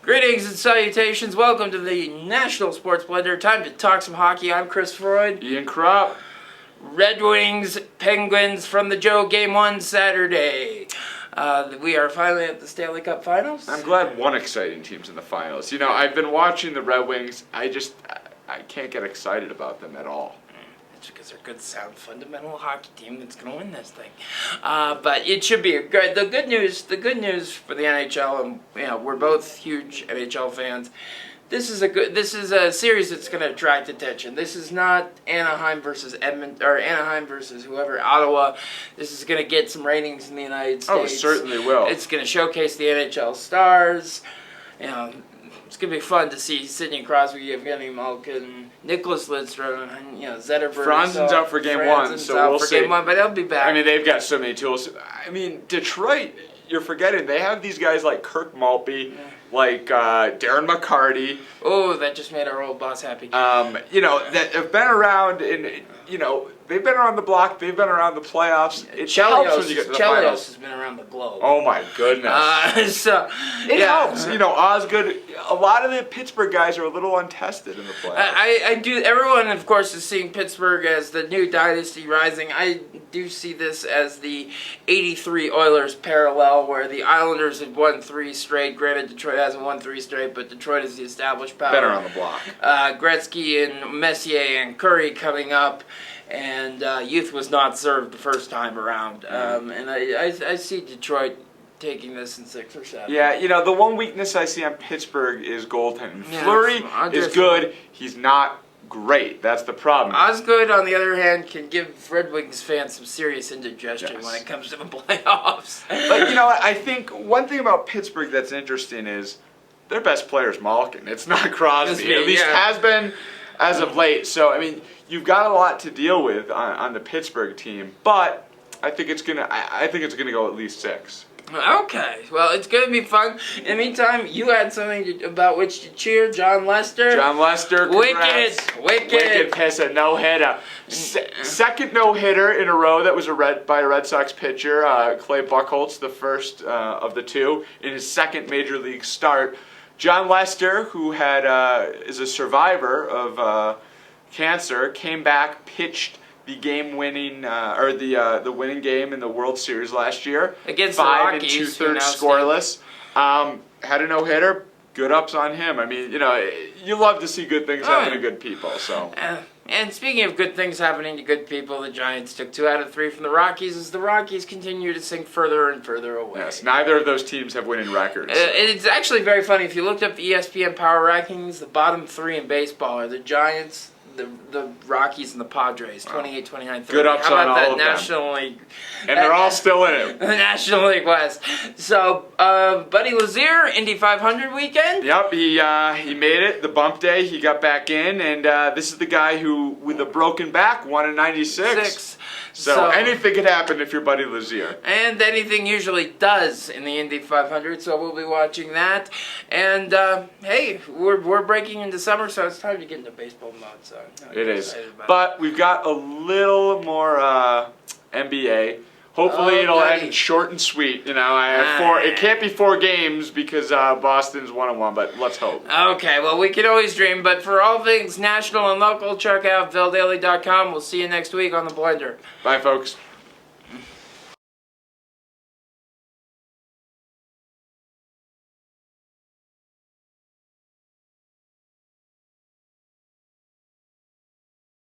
Greetings and salutations. Welcome to the National Sports Blender. Time to talk some hockey. I'm Chris Freud. Ian Kropp. Red Wings, Penguins from the Joe Game 1 Saturday. We are finally at the Stanley Cup Finals. I'm glad one exciting team's in the finals. You know, I've been watching the Red Wings. I can't get excited about them at all. It's because they're a good, sound, fundamental hockey team that's going to win this thing. But it should be a good. The good news for the NHL, and we're both huge NHL fans. This is a series that's going to attract attention. This is not Anaheim versus Edmonton or Anaheim versus whoever, Ottawa. This is going to get some ratings in the United States. Oh, it certainly will. It's going to showcase the NHL stars. It's going to be fun to see Sidney Crosby, Evgeny Malkin, Nicholas Lidstrom, Zetterberg. Franzen's out for game one, so we'll see. Game one, but he'll be back. I mean, they've got so many tools. I mean, Detroit, you're forgetting, they have these guys like Kirk Maltby, like Darren McCarty. Oh, that just made our old boss happy. That have been around they've been around the block, they've been around the playoffs. It helps when you get to the finals. Has been around the globe. Oh my goodness. It helps. Osgood, a lot of the Pittsburgh guys are a little untested in the playoffs. I do. Everyone, of course, is seeing Pittsburgh as the new dynasty rising. I do see this as the '83 Oilers parallel, where the Islanders have won 3 straight. Granted, Detroit hasn't won 3 straight, but Detroit is the established power. Better on the block. Gretzky and Messier and Curry coming up. And youth was not served the first time around. And I see Detroit taking this in 6 or 7. Yeah, the one weakness I see on Pittsburgh is goaltending. Yeah, Fleury is good. He's not great. That's the problem. Osgood, on the other hand, can give Red Wings fans some serious indigestion when it comes to the playoffs. But I think one thing about Pittsburgh that's interesting is their best player is Malkin. It's not Crosby. At least has been as of late. So, I mean, you've got a lot to deal with on the Pittsburgh team, but I think it's gonna go at least 6. Okay, well, it's gonna be fun. In the meantime, you had something about which to cheer. John Lester. John Lester, wicked piss, a no-hitter. Second no-hitter in a row that was by a Red Sox pitcher, Clay Buchholz, the first of the 2 in his second major league start. John Lester, who is a survivor of cancer, came back, pitched the game-winning the winning game in the World Series last year against 5 the Rockies, 2/3 scoreless. Had a no-hitter. Good ups on him. I mean, you love to see good things happen to good people. So. And speaking of good things happening to good people, the Giants took 2 out of 3 from the Rockies as the Rockies continue to sink further and further away. Yes, neither of those teams have winning records. It's actually very funny. If you looked up the ESPN Power Rankings, the bottom 3 in baseball are the Giants, the Rockies, and the Padres, 28, 29, 30. Good ups on all of them. National League. And they're all still in it. The National League West. So, Buddy Lazier, Indy 500 weekend. Yep, he made it, the bump day. He got back in, and this is the guy who, with a broken back, won in 96. So anything could happen if you're Buddy Lazier. And anything usually does in the Indy 500, so we'll be watching that. And, hey, we're breaking into summer, so it's time to get into baseball mode. So it is. But we've got a little more NBA. Hopefully it'll end short and sweet. It can't be 4 games because Boston's 1-1, but let's hope. Okay, well, we can always dream. But for all things national and local, check out VailDaily.com. We'll see you next week on The Blender. Bye, folks.